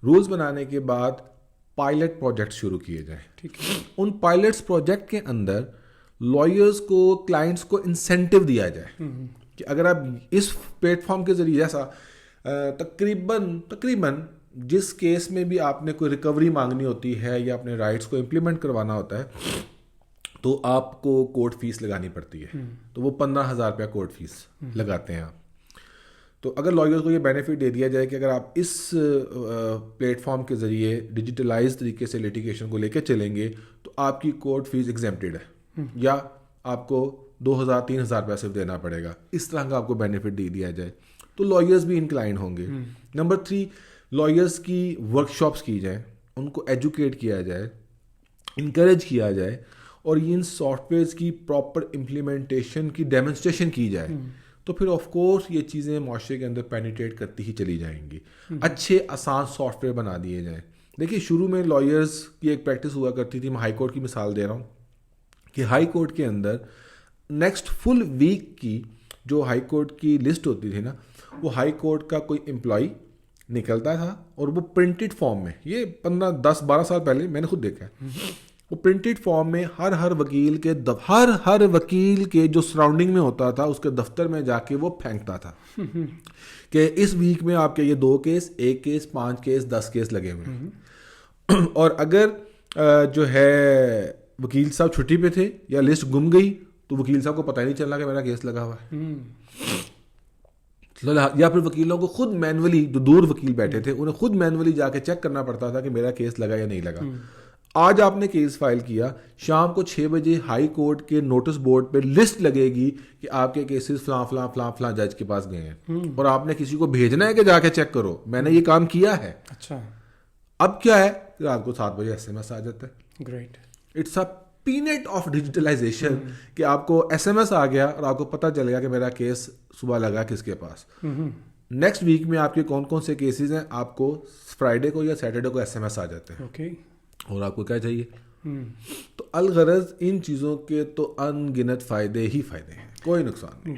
Rules بنانے کے بعد پائلٹ پروجیکٹ شروع کیے جائیں. ٹھیک ہے. ان پائلٹس پروجیکٹ کے اندر لائرز کو, کلائنٹس کو انسینٹیو دیا جائے کہ اگر آپ اس پلیٹ فارم کے ذریعے, جیسا تقریباً جس کیس میں بھی آپ نے کوئی ریکوری مانگنی ہوتی ہے یا اپنے رائٹس کو امپلیمنٹ کروانا ہوتا ہے تو آپ کو کورٹ فیس لگانی پڑتی ہے. تو وہ 15,000 روپیہ کورٹ فیس لگاتے ہیں آپ. تو اگر لائرز کو یہ بینیفٹ دے دیا جائے کہ اگر آپ اس پلیٹ فارم کے ذریعے ڈیجیٹلائز طریقے سے لیٹیگیشن کو لے کے چلیں گے تو آپ کی کورٹ فیس ایگزیمپٹڈ ہے, یا آپ کو 2,000-3,000 روپیہ صرف دینا پڑے گا, اس طرح کا آپ کو بینیفٹ دے دیا جائے تو لائرز بھی انکلائن ہوں گے. نمبر 3, لائرز کی ورک شاپس کی جائیں, ان کو ایجوکیٹ کیا جائے, انکریج کیا جائے, اور ان سافٹ ویئرز کی پراپر امپلیمنٹیشن کی ڈیمونسٹریشن کی جائے, تو پھر آف کورس یہ چیزیں معاشرے کے اندر پینیٹریٹ کرتی ہی چلی جائیں گی. اچھے آسان سافٹ ویئر بنا دیے جائیں. دیکھیے شروع میں لائرز کی ایک پریکٹس ہوا کرتی تھی, میں ہائی کورٹ کی مثال دے رہا ہوں کہ ہائی کورٹ کے اندر نیکسٹ فل ویک کی جو ہائی کورٹ کی لسٹ ہوتی تھی نا, وہ ہائی کورٹ کا کوئی امپلائی نکلتا تھا اور وہ پرنٹڈ فارم میں, یہ 15-10-12 سال پہلے میں نے خود دیکھا ہے, وہ پرنٹڈ فارم میں ہر وکیل کے جو سراؤنڈنگ میں ہوتا تھا اس کے دفتر میں جا کے وہ پھینکتا تھا کہ اس ویک میں آپ کے یہ 2 کیس, 1 کیس, 5 کیس, 10 کیس لگے ہوئے ہیں. اور اگر جو ہے وکیل صاحب چھٹی پہ تھے یا لسٹ گم گئی تو وکیل صاحب کو پتہ ہی نہیں چلا کہ میرا کیس لگا ہوا ہے. یا پھر وکیلوں کو خود مینولی, جو دور وکیل بیٹھے تھے انہیں خود مینولی جا کے چیک کرنا پڑتا تھا کہ میرا کیس لگا یا نہیں لگا. آج آپ نے کیس فائل کیا, شام کو 6 بجے ہائی کورٹ کے نوٹس بورڈ پہ لسٹ لگے گی کہ آپ کے کیسز فلاں فلاں فلاں فلاں جج کے پاس گئے ہیں, اور آپ نے کسی کو بھیجنا ہے کہ جا کے چیک کرو میں نے یہ کام کیا ہے. اچھا, اب کیا ہے, رات کو 7 بجے SMS آ جاتا ہے. Great. It's a point of digitalization کہ آپ کو SMS آ گیا اور آپ کو پتہ چل گیا کہ میرا کیس صبح لگا کس کے پاس. نیکسٹ ویک میں آپ کے کون کون سے کیسز ہیں آپ کو فرائیڈے کو یا سیٹرڈے کو SMS آ جاتے ہیں. اوکے, اور آپ کو کیا چاہیے. تو الغرض ان چیزوں کے تو ان گنت فائدے ہی فائدے ہیں, کوئی نقصان نہیں.